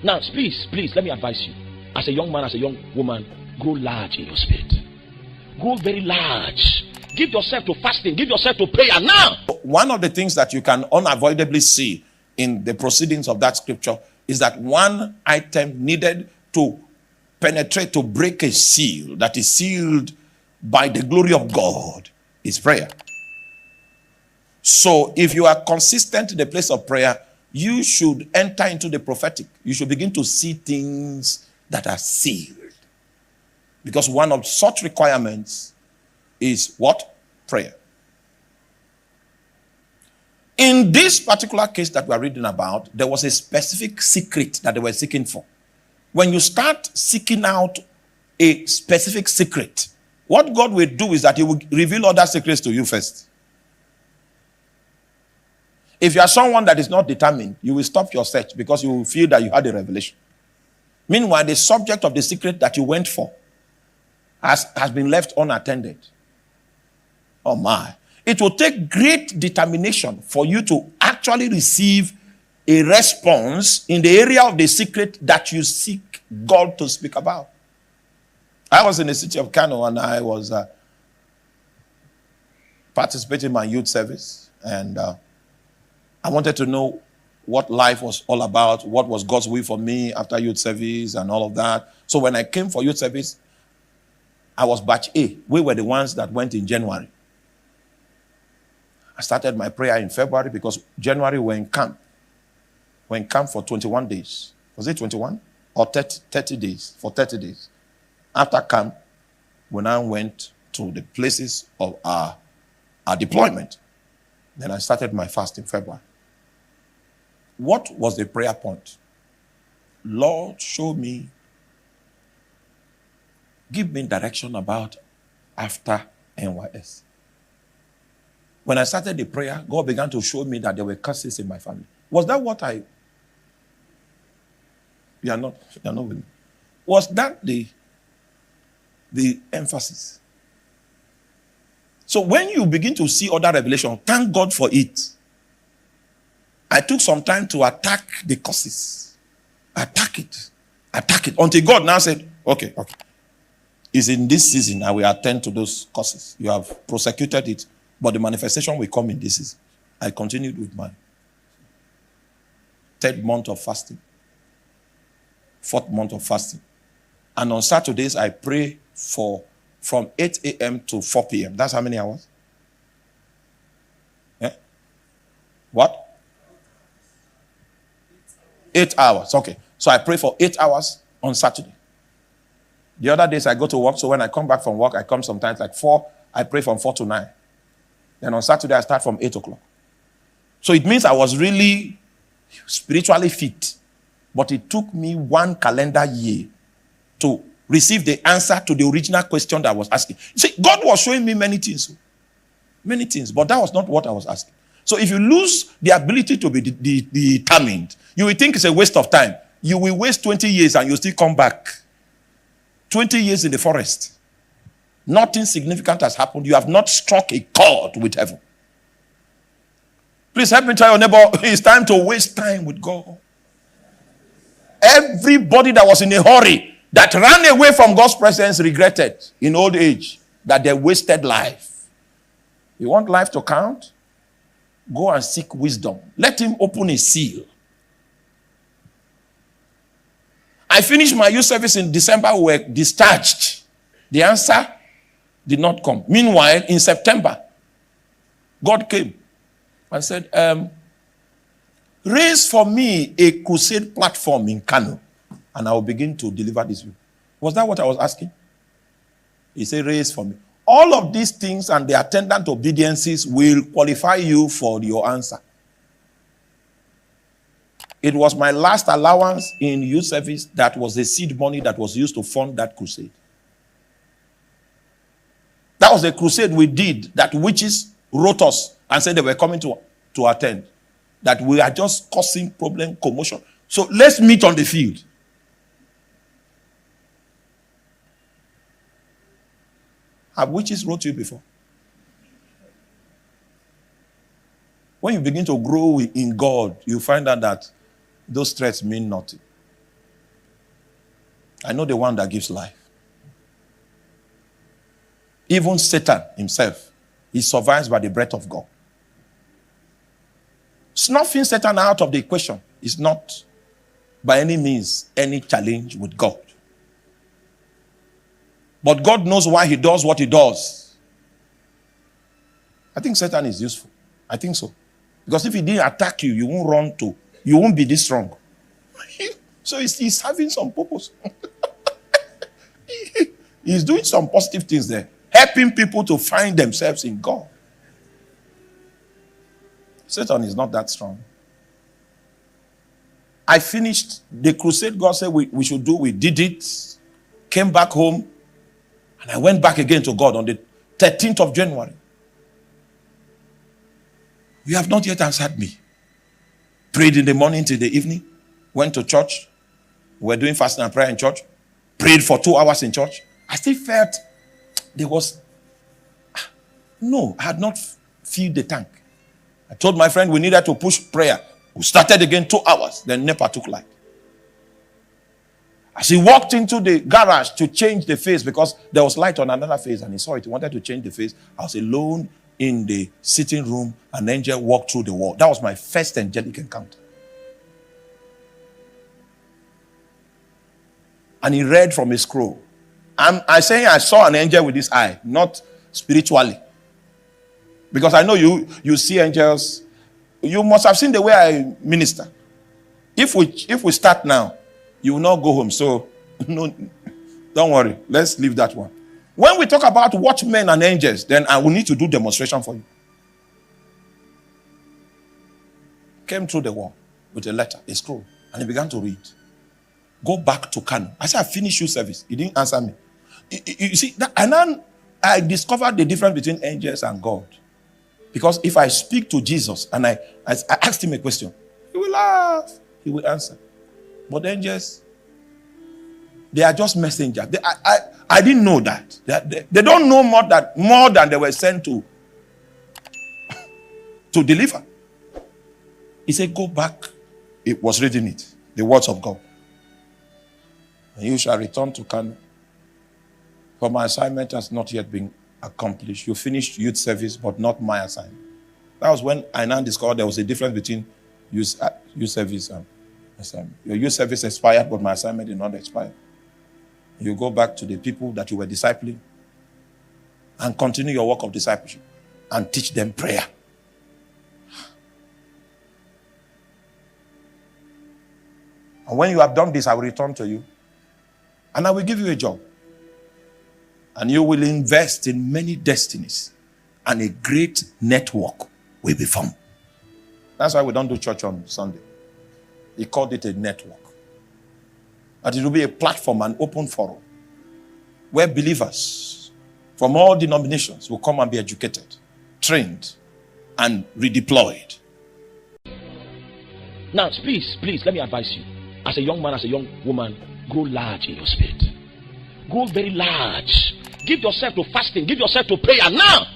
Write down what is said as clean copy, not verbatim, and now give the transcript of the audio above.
Now, please, let me advise you. As a young man, as a young woman, grow large in your spirit. Grow very large. Give yourself to fasting. Give yourself to prayer now. One of the things that you can unavoidably see in the proceedings of that scripture is that one item needed to penetrate, to break a seal that is sealed by the glory of God is prayer. So if you are consistent in the place of prayer, you should enter into the prophetic. You should begin to see things that are sealed. Because one of such requirements is what? Prayer. In this particular case that we are reading about, there was a specific secret that they were seeking for. When you start seeking out a specific secret, what God will do is that he will reveal other secrets to you first. If you are someone that is not determined, you will stop your search because you will feel that you had a revelation. Meanwhile, the subject of the secret that you went for has been left unattended. Oh my. It will take great determination for you to actually receive a response in the area of the secret that you seek God to speak about. I was in the city of Kano and I was participating in my youth service, and I wanted to know what life was all about, what was God's will for me after youth service and all of that. So when I came for youth service, I was batch A. We were the ones that went in January. I started my prayer in February because January we were in camp. We were in camp for 21 days. Was it 21? Or 30 days? For 30 days. After camp, we now went to the places of our deployment. Then I started my fast in February. What was the prayer point? Lord, show me, give me direction about after NYS. When I started the prayer, God began to show me that there were curses in my family. Was that what you are not with me. Was that the emphasis? So when you begin to see other revelation, thank God for it. I took some time to attack the causes. Attack it. Until God now said, okay. It's in this season I will attend to those causes. You have prosecuted it, but the manifestation will come in this season. I continued with my 3rd month of fasting. 4th month of fasting. And on Saturdays, I pray from 8 a.m. to 4 p.m. That's how many hours? Yeah? What? 8 hours. Okay. So I pray for 8 hours on Saturday. The other days I go to work, so when I come back from work, I come sometimes like 4. I pray from 4 to 9. Then on Saturday, I start from 8 o'clock. So it means I was really spiritually fit. But it took me 1 calendar year to receive the answer to the original question that I was asking. See, God was showing me many things, but that was not what I was asking. So if you lose the ability to be determined, you will think it's a waste of time. You will waste 20 years and you'll still come back. 20 years in the forest. Nothing significant has happened. You have not struck a chord with heaven. Please help me tell your neighbor, it's time to waste time with God. Everybody that was in a hurry, that ran away from God's presence, regretted in old age that they wasted life. You want life to count? Go and seek wisdom. Let him open a seal. I finished my youth service in December. We were discharged. The answer did not come. Meanwhile, in September, God came and said, raise for me a crusade platform in Kano, and I will begin to deliver this view. Was that what I was asking? He said, raise for me. All of these things and the attendant obediences will qualify you for your answer. It was my last allowance in youth service that was the seed money that was used to fund that crusade. That was a crusade we did that witches wrote us and said they were coming to attend. That we are just causing problem, commotion. So let's meet on the field. Have witches wrote you before? When you begin to grow in God, you find out that those threats mean nothing. I know the one that gives life. Even Satan himself, he survives by the breath of God. Snuffing Satan out of the equation is not by any means any challenge with God. But God knows why he does what he does. I think Satan is useful. I think so. Because if he didn't attack you, you won't be this strong. So he's having some purpose. He's doing some positive things there. Helping people to find themselves in God. Satan is not that strong. I finished the crusade God said we should do. We did it. Came back home. And I went back again to God on the 13th of January. You have not yet answered me. Prayed in the morning till the evening. Went to church. We were doing fasting and prayer in church. Prayed for 2 hours in church. I still felt there was... No, I had not filled the tank. I told my friend we needed to push prayer. We started again 2 hours. Then NEPA took light. As he walked into the garage to change the phase because there was light on another phase and he saw it. He wanted to change the phase. I was alone in the sitting room. An angel walked through the wall. That was my first angelic encounter. And he read from a scroll. I say I saw an angel with this eye, not spiritually. Because I know you see angels. You must have seen the way I minister. If we start now, you will not go home. So, no, don't worry. Let's leave that one. When we talk about watchmen and angels, then I will need to do demonstration for you. Came through the wall with a letter, a scroll, and he began to read. Go back to Kano. I said, I finished your service. He didn't answer me. You see, and then I discovered the difference between angels and God. Because if I speak to Jesus and I asked him a question, he will laugh. He will answer. But angels, they are just messengers. I didn't know that. They don't know more than they were sent to deliver. He said, go back. It was reading it. The words of God. And you shall return to Kano. For my assignment has not yet been accomplished. You finished youth service, but not my assignment. That was when I now discovered there was a difference between youth service and assignment. Your youth service expired, but my assignment did not expire. You go back to the people that you were discipling and continue your work of discipleship and teach them prayer. And when you have done this, I will return to you and I will give you a job. And you will invest in many destinies and a great network will be formed. That's why we don't do church on Sunday. He called it a network. But it will be a platform, an open forum, where believers from all denominations will come and be educated, trained, and redeployed. Now, please, let me advise you. As a young man, as a young woman, grow large in your spirit. Grow very large. Give yourself to fasting. Give yourself to prayer now.